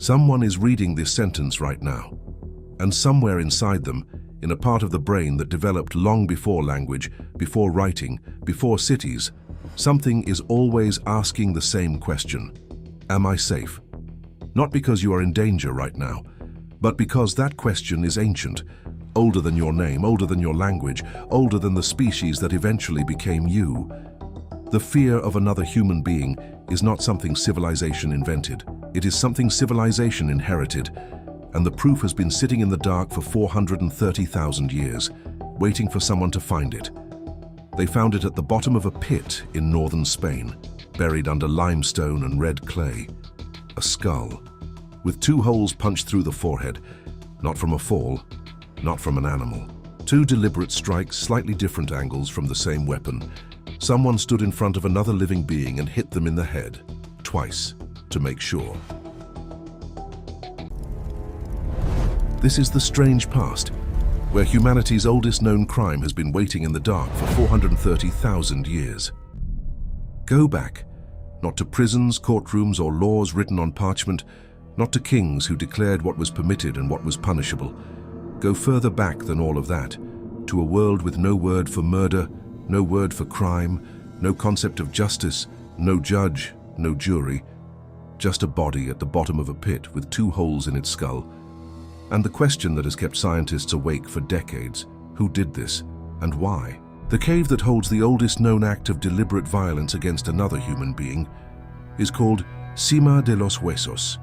Someone is reading this sentence right now, and somewhere inside them, in a part of the brain that developed long before language, before writing, before cities, something is always asking the same question. Am I safe? Not because you are in danger right now, but because that question is ancient, older than your name, older than your language, older than the species that eventually became you. The fear of another human being is not something civilization invented. It is something civilization inherited, and the proof has been sitting in the dark for 430,000 years, waiting for someone to find it. They found it at the bottom of a pit in northern Spain, buried under limestone and red clay. A skull, with 2 holes punched through the forehead, not from a fall, not from an animal. 2 deliberate strikes, slightly different angles from the same weapon. Someone stood in front of another living being and hit them in the head, twice, to make sure. This is the strange past, where humanity's oldest known crime has been waiting in the dark for 430,000 years. Go back, not to prisons, courtrooms, or laws written on parchment, not to kings who declared what was permitted and what was punishable. Go further back than all of that, to a world with no word for murder, no word for crime, no concept of justice, no judge, no jury, just a body at the bottom of a pit with 2 holes in its skull. And the question that has kept scientists awake for decades: who did this and why? The cave that holds the oldest known act of deliberate violence against another human being is called Sima de los Huesos.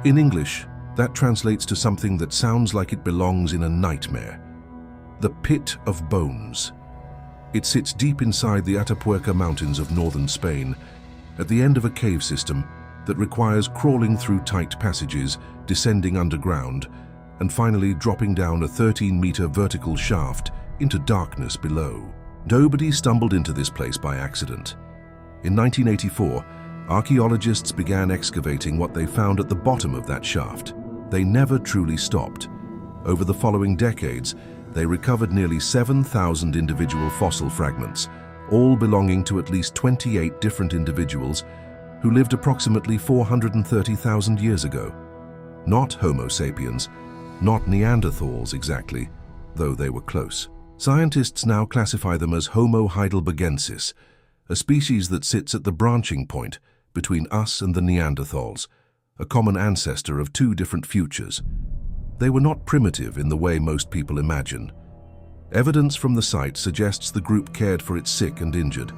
In English, that translates to something that sounds like it belongs in a nightmare: the Pit of Bones. It sits deep inside the Atapuerca Mountains of northern Spain, at the end of a cave system that requires crawling through tight passages, descending underground, and finally dropping down a 13-meter vertical shaft into darkness below. Nobody stumbled into this place by accident. In 1984, archaeologists began excavating what they found at the bottom of that shaft. They never truly stopped. Over the following decades, they recovered nearly 7,000 individual fossil fragments, all belonging to at least 28 different individuals who lived approximately 430,000 years ago. Not Homo sapiens, not Neanderthals exactly, though they were close. Scientists now classify them as Homo heidelbergensis, a species that sits at the branching point between us and the Neanderthals, a common ancestor of 2 different futures. They were not primitive in the way most people imagine. Evidence from the site suggests the group cared for its sick and injured.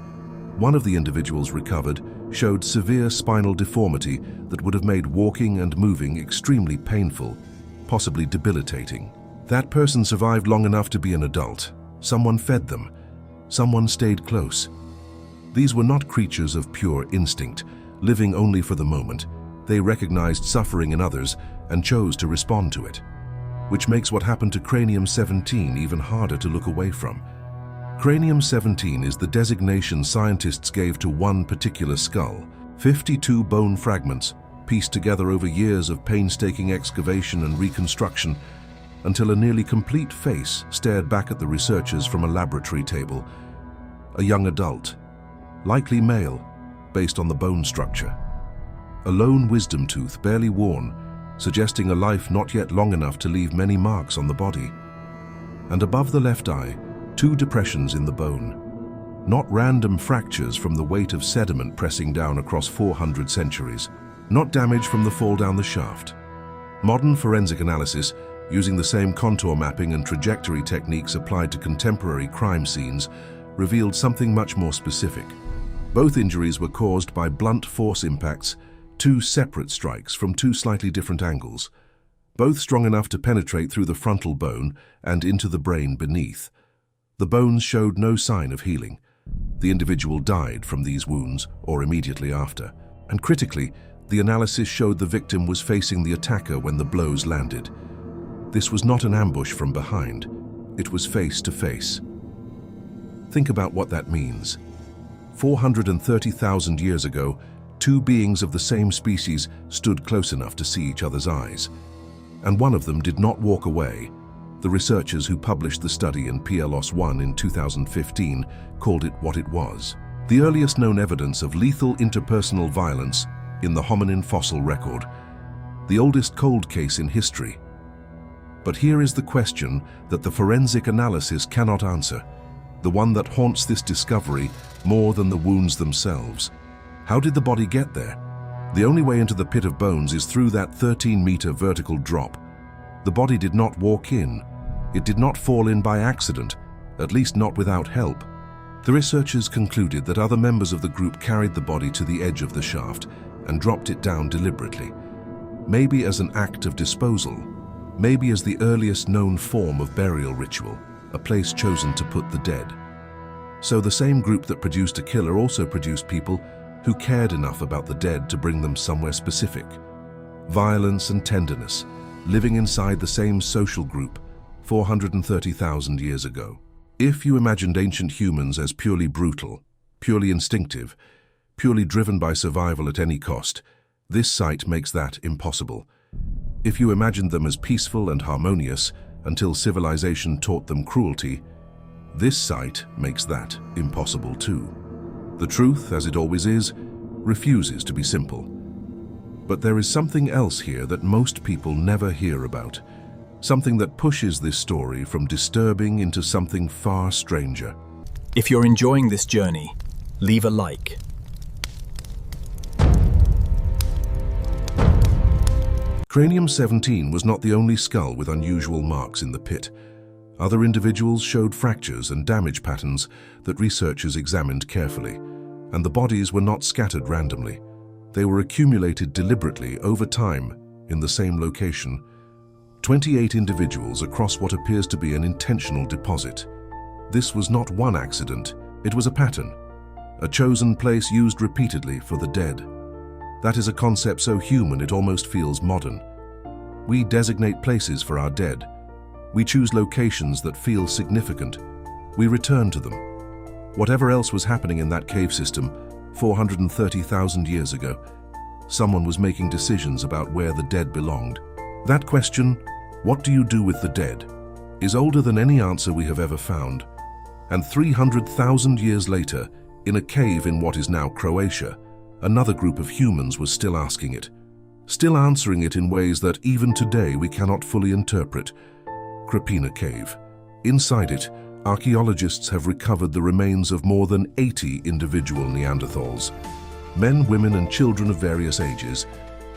One of the individuals recovered showed severe spinal deformity that would have made walking and moving extremely painful, possibly debilitating. That person survived long enough to be an adult. Someone fed them. Someone stayed close. These were not creatures of pure instinct, living only for the moment. They recognized suffering in others and chose to respond to it, which makes what happened to Cranium 17 even harder to look away from. Cranium 17 is the designation scientists gave to one particular skull. 52 bone fragments, pieced together over years of painstaking excavation and reconstruction, until a nearly complete face stared back at the researchers from a laboratory table. A young adult, likely male, based on the bone structure. A lone wisdom tooth, barely worn, suggesting a life not yet long enough to leave many marks on the body. And above the left eye, 2 depressions in the bone. Not random fractures from the weight of sediment pressing down across 400 centuries. Not damage from the fall down the shaft. Modern forensic analysis, using the same contour mapping and trajectory techniques applied to contemporary crime scenes, revealed something much more specific. Both injuries were caused by blunt force impacts, 2 separate strikes from 2 slightly different angles, both strong enough to penetrate through the frontal bone and into the brain beneath. The bones showed no sign of healing. The individual died from these wounds or immediately after. And critically, the analysis showed the victim was facing the attacker when the blows landed. This was not an ambush from behind. It was face to face. Think about what that means. 430,000 years ago, 2 beings of the same species stood close enough to see each other's eyes. And one of them did not walk away. The researchers who published the study in PLOS 1 in 2015 called it what it was: the earliest known evidence of lethal interpersonal violence in the hominin fossil record. the oldest cold case in history. But here is the question that the forensic analysis cannot answer, the one that haunts this discovery more than the wounds themselves. How did the body get there? The only way into the pit of bones is through that 13-meter vertical drop. The body did not walk in. It did not fall in by accident, at least not without help. The researchers concluded that other members of the group carried the body to the edge of the shaft and dropped it down deliberately. Maybe as an act of disposal, maybe as the earliest known form of burial ritual, a place chosen to put the dead. So the same group that produced a killer also produced people who cared enough about the dead to bring them somewhere specific. Violence and tenderness, living inside the same social group 430,000 years ago. If you imagined ancient humans as purely brutal, purely instinctive, purely driven by survival at any cost, this site makes that impossible. If you imagined them as peaceful and harmonious until civilization taught them cruelty, this site makes that impossible too. The truth, as it always is, refuses to be simple. But there is something else here that most people never hear about, something that pushes this story from disturbing into something far stranger. If you're enjoying this journey, leave a like. Cranium 17 was not the only skull with unusual marks in the pit. Other individuals showed fractures and damage patterns that researchers examined carefully, and the bodies were not scattered randomly. They were accumulated deliberately over time in the same location. 28 individuals across what appears to be an intentional deposit. This was not one accident, it was a pattern, a chosen place used repeatedly for the dead. That is a concept so human it almost feels modern. We designate places for our dead. We choose locations that feel significant. We return to them. Whatever else was happening in that cave system 430,000 years ago, someone was making decisions about where the dead belonged. That question, what do you do with the dead, is older than any answer we have ever found. And 300,000 years later, in a cave in what is now Croatia, another group of humans was still asking it, still answering it in ways that even today we cannot fully interpret. Krapina Cave. Inside it, archaeologists have recovered the remains of more than 80 individual Neanderthals. Men, women, and children of various ages,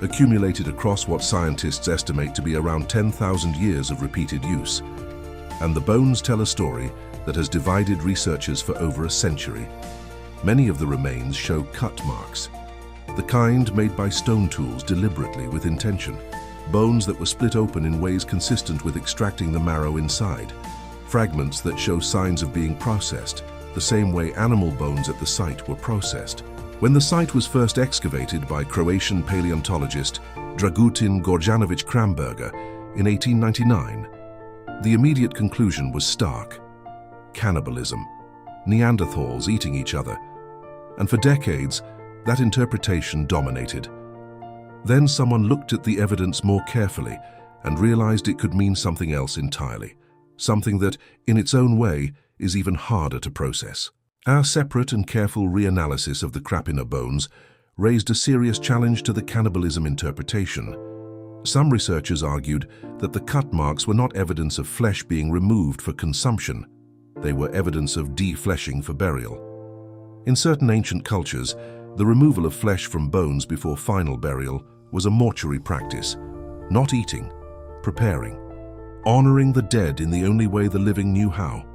accumulated across what scientists estimate to be around 10,000 years of repeated use. And the bones tell a story that has divided researchers for over a century. Many of the remains show cut marks, the kind made by stone tools deliberately with intention. Bones that were split open in ways consistent with extracting the marrow inside. Fragments that show signs of being processed, the same way animal bones at the site were processed. When the site was first excavated by Croatian paleontologist Dragutin Gorjanović Kramberger in 1899, the immediate conclusion was stark. Cannibalism. Neanderthals eating each other. And for decades, that interpretation dominated. Then someone looked at the evidence more carefully and realized it could mean something else entirely, something that, in its own way, is even harder to process. Our separate and careful reanalysis of the Krapina bones raised a serious challenge to the cannibalism interpretation. Some researchers argued that the cut marks were not evidence of flesh being removed for consumption. They were evidence of defleshing for burial. In certain ancient cultures, the removal of flesh from bones before final burial was a mortuary practice, not eating, preparing, honoring the dead in the only way the living knew how.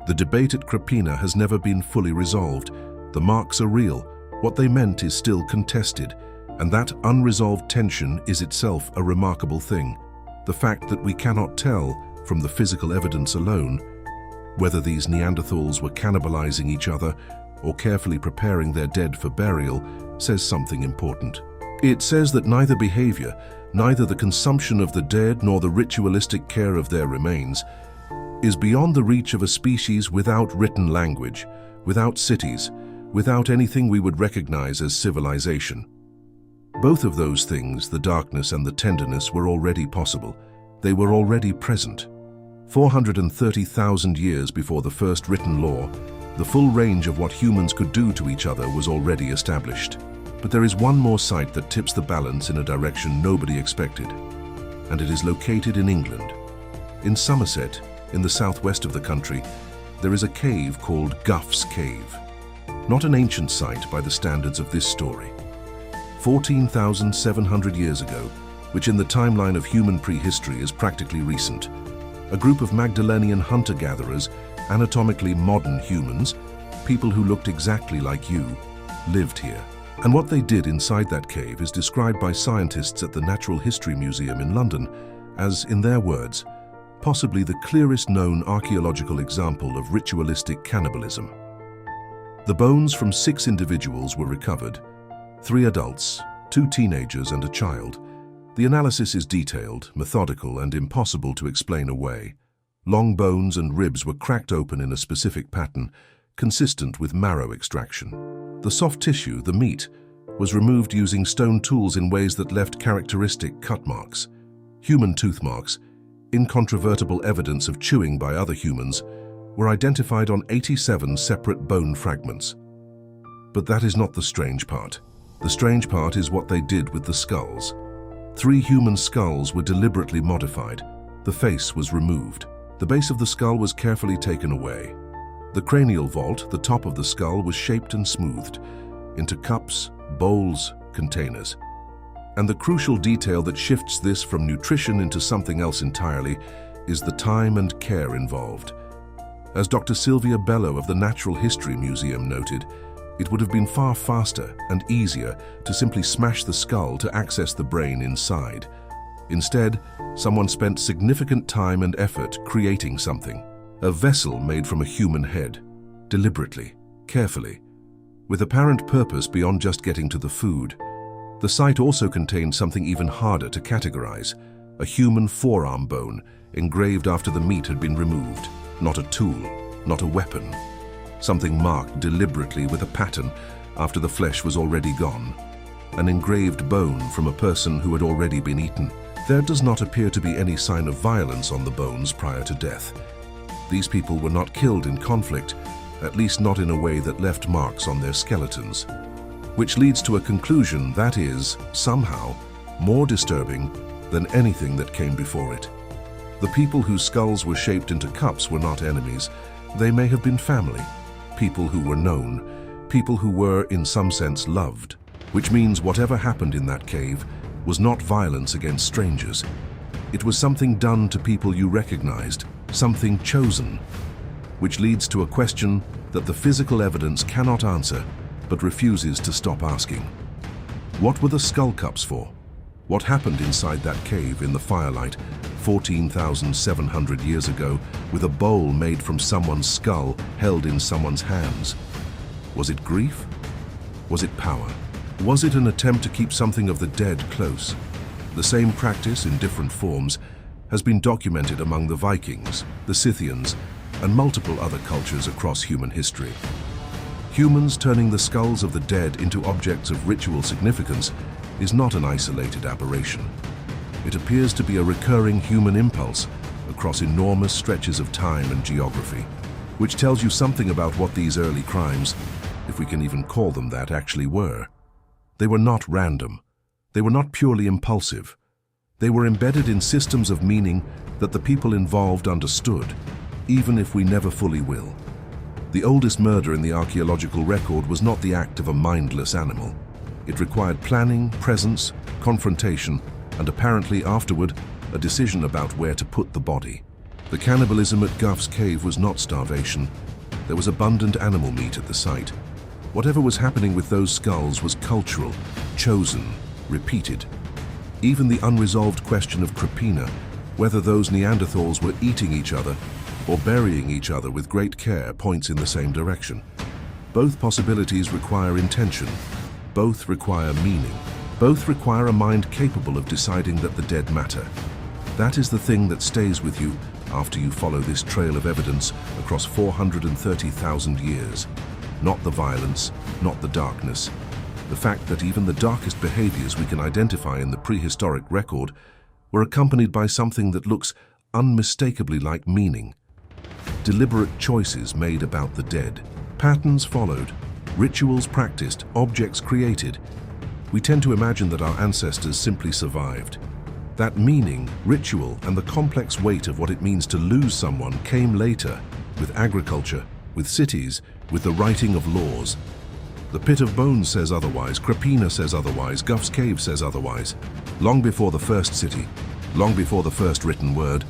The debate at Krapina has never been fully resolved. The marks are real, what they meant is still contested, and that unresolved tension is itself a remarkable thing. The fact that we cannot tell, from the physical evidence alone, whether these Neanderthals were cannibalizing each other or carefully preparing their dead for burial says something important. It says that neither behavior, neither the consumption of the dead nor the ritualistic care of their remains, is beyond the reach of a species without written language, without cities, without anything we would recognize as civilization. Both of those things, the darkness and the tenderness, were already possible. They were already present. 430,000 years before the first written law, the full range of what humans could do to each other was already established. But there is one more site that tips the balance in a direction nobody expected, and it is located in England. In Somerset, in the southwest of the country, there is a cave called Gough's Cave. Not an ancient site by the standards of this story. 14,700 years ago, which in the timeline of human prehistory is practically recent, a group of Magdalenian hunter-gatherers, anatomically modern humans, people who looked exactly like you, lived here. And what they did inside that cave is described by scientists at the Natural History Museum in London as, in their words, possibly the clearest known archaeological example of ritualistic cannibalism. The bones from 6 individuals were recovered, 3 adults, 2 teenagers and a child. The analysis is detailed, methodical, and impossible to explain away. Long bones and ribs were cracked open in a specific pattern, consistent with marrow extraction. The soft tissue, the meat, was removed using stone tools in ways that left characteristic cut marks. Human tooth marks, incontrovertible evidence of chewing by other humans, were identified on 87 separate bone fragments. But that is not the strange part. The strange part is what they did with the skulls. 3 human skulls were deliberately modified. The face was removed. The base of the skull was carefully taken away. The cranial vault, the top of the skull, was shaped and smoothed into cups, bowls, containers. And the crucial detail that shifts this from nutrition into something else entirely is the time and care involved. As Dr. Sylvia Bello of the Natural History Museum noted, it would have been far faster and easier to simply smash the skull to access the brain inside. Instead, someone spent significant time and effort creating something. A vessel made from a human head, deliberately, carefully, with apparent purpose beyond just getting to the food. The site also contained something even harder to categorize, a human forearm bone engraved after the meat had been removed. Not a tool, not a weapon. Something marked deliberately with a pattern after the flesh was already gone. An engraved bone from a person who had already been eaten. There does not appear to be any sign of violence on the bones prior to death. These people were not killed in conflict, at least not in a way that left marks on their skeletons. Which leads to a conclusion that is, somehow, more disturbing than anything that came before it. The people whose skulls were shaped into cups were not enemies. They may have been family, people who were known, people who were, in some sense, loved. Which means whatever happened in that cave was not violence against strangers. It was something done to people you recognized, something chosen. Which leads to a question that the physical evidence cannot answer, but refuses to stop asking. What were the skull cups for? What happened inside that cave in the firelight 14,700 years ago with a bowl made from someone's skull held in someone's hands? Was it grief? Was it power? Was it an attempt to keep something of the dead close? The same practice, in different forms, has been documented among the Vikings, the Scythians, and multiple other cultures across human history. Humans turning the skulls of the dead into objects of ritual significance is not an isolated aberration. It appears to be a recurring human impulse across enormous stretches of time and geography, which tells you something about what these early crimes, if we can even call them that, actually were. They were not random. They were not purely impulsive. They were embedded in systems of meaning that the people involved understood, even if we never fully will. The oldest murder in the archaeological record was not the act of a mindless animal. It required planning, presence, confrontation, and apparently afterward, a decision about where to put the body. The cannibalism at Gough's Cave was not starvation. There was abundant animal meat at the site. Whatever was happening with those skulls was cultural, chosen, repeated. Even the unresolved question of Krapina, whether those Neanderthals were eating each other or burying each other with great care, points in the same direction. Both possibilities require intention. Both require meaning. Both require a mind capable of deciding that the dead matter. That is the thing that stays with you after you follow this trail of evidence across 430,000 years. Not the violence, not the darkness. The fact that even the darkest behaviors we can identify in the prehistoric record were accompanied by something that looks unmistakably like meaning. Deliberate choices made about the dead. Patterns followed, rituals practiced, objects created, We tend to imagine that our ancestors simply survived. That meaning, ritual, and the complex weight of what it means to lose someone came later, with agriculture, with cities, with the writing of laws. The Pit of Bones says otherwise, Krapina says otherwise, Gough's Cave says otherwise. Long before the first city, long before the first written word,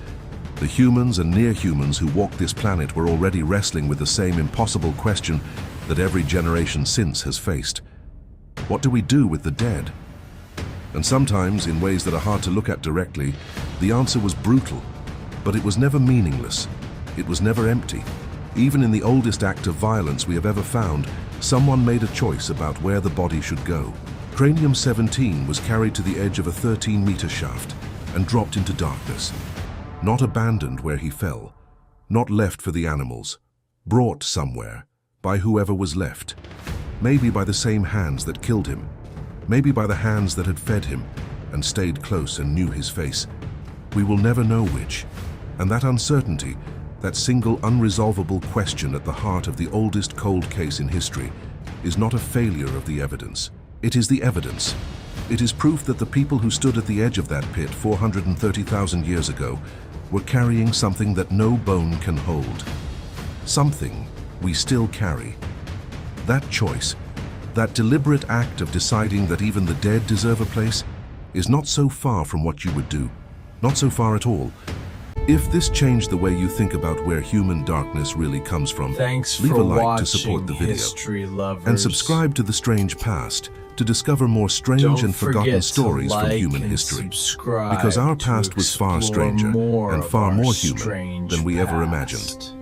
the humans and near-humans who walked this planet were already wrestling with the same impossible question that every generation since has faced. What do we do with the dead? And sometimes, in ways that are hard to look at directly, the answer was brutal, but it was never meaningless. It was never empty. Even in the oldest act of violence we have ever found, someone made a choice about where the body should go. Cranium 17 was carried to the edge of a 13-meter shaft and dropped into darkness. Not abandoned where he fell, not left for the animals, brought somewhere by whoever was left. Maybe by the same hands that killed him, maybe by the hands that had fed him and stayed close and knew his face. We will never know which, and that uncertainty, that single unresolvable question at the heart of the oldest cold case in history, is not a failure of the evidence. It is the evidence. It is proof that the people who stood at the edge of that pit 430,000 years ago were carrying something that no bone can hold. Something we still carry. That choice, that deliberate act of deciding that even the dead deserve a place, is not so far from what you would do. Not so far at all. If this changed the way you think about where human darkness really comes from, leave a like to support the video. And subscribe to The Strange Past to discover more strange and forgotten stories from human history. Because our past was far stranger and far more human than we ever imagined.